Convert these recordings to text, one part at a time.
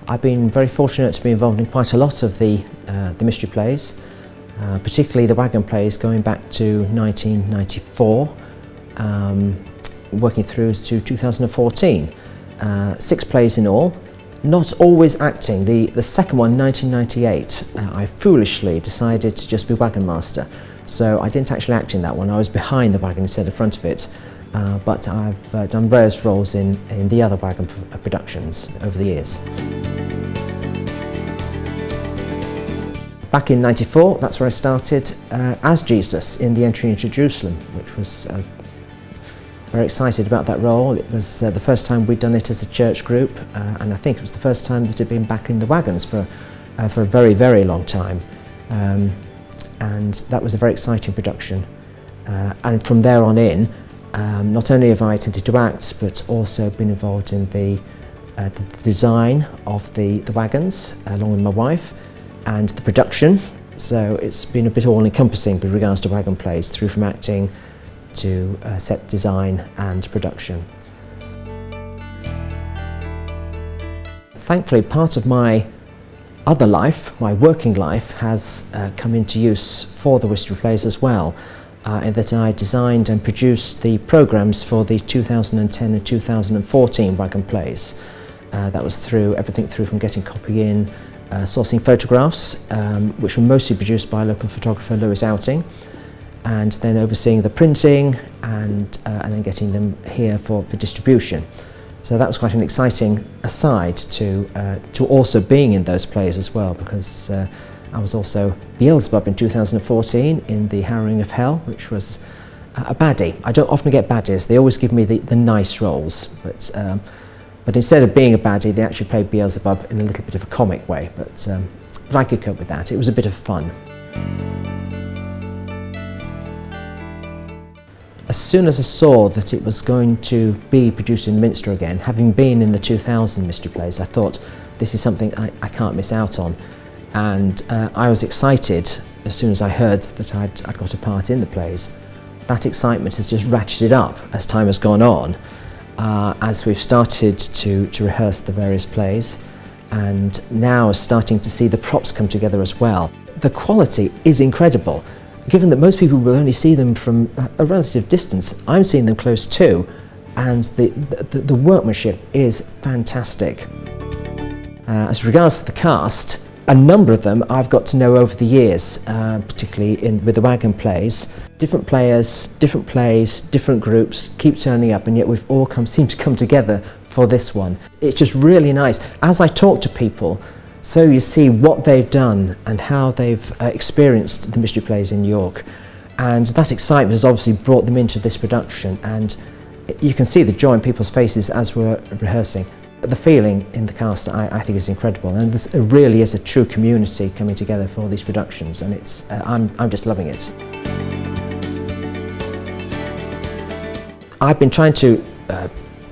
I've been very fortunate to be involved in quite a lot of the mystery plays, particularly the Wagon plays going back to 1994, working through to 2014. 6 plays in all, not always acting. The second one, 1998, I foolishly decided to just be Wagon Master. So I didn't actually act in that one. I was behind the wagon instead of front of it. But I've done various roles in the other Wagon productions over the years. Back in '94, that's where I started as Jesus in the Entry into Jerusalem, which was very excited about that role. It was the first time we'd done it as a church group, and I think it was the first time that it had been back in the wagons for a very, very long time. And that was a very exciting production. And from there on in, not only have I tended to act, but also been involved in the design of the wagons, along with my wife, and the production. So it's been a bit all-encompassing with regards to wagon plays, through from acting to set design and production. Thankfully, part of my other life, my working life, has come into use for the mystery plays as well, in that I designed and produced the programmes for the 2010 and 2014 wagon plays. That was everything through from getting copy in, sourcing photographs, which were mostly produced by local photographer Lewis Outing, and then overseeing the printing and then getting them here for distribution. So that was quite an exciting aside to also being in those plays as well, because I was also Beelzebub in 2014 in The Harrowing of Hell, which was a baddie. I don't often get baddies, they always give me the nice roles, but instead of being a baddie, they actually played Beelzebub in a little bit of a comic way, but I could cope with that. It was a bit of fun. As soon as I saw that it was going to be produced in Minster again, having been in the 2000 mystery plays, I thought this is something I can't miss out on. And I was excited as soon as I heard that I'd got a part in the plays. That excitement has just ratcheted up as time has gone on, as we've started to rehearse the various plays, and now starting to see the props come together as well. The quality is incredible. Given that most people will only see them from a relative distance, I'm seeing them close too, and the workmanship is fantastic. As regards to the cast, a number of them I've got to know over the years, particularly with the wagon plays. Different players, different plays, different groups keep turning up, and yet we've all seemed to come together for this one. It's just really nice. As I talk to people, so you see what they've done and how they've experienced the mystery plays in York, and that excitement has obviously brought them into this production, and you can see the joy in people's faces as we're rehearsing. The feeling in the cast I think is incredible, and there really is a true community coming together for these productions, and it's I'm just loving it. I've been trying to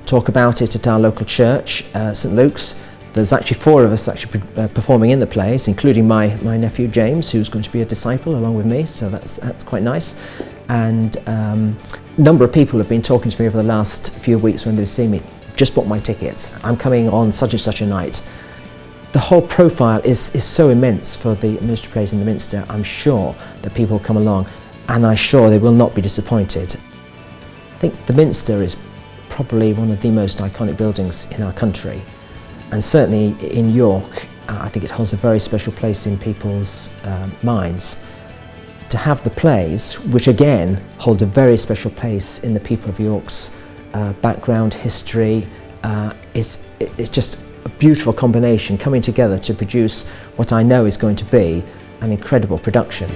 talk about it at our local church, St Luke's. There's actually 4 of us actually performing in the plays, including my nephew James, who's going to be a disciple along with me, so that's quite nice. And a number of people have been talking to me over the last few weeks when they've seen me. Just bought my tickets, I'm coming on such and such a night. The whole profile is so immense for the mystery plays in the Minster. I'm sure that people will come along, and I'm sure they will not be disappointed. I think the Minster is probably one of the most iconic buildings in our country. And certainly in York, I think it holds a very special place in people's minds. To have the plays, which again hold a very special place in the people of York's background, history, it's just a beautiful combination coming together to produce what I know is going to be an incredible production.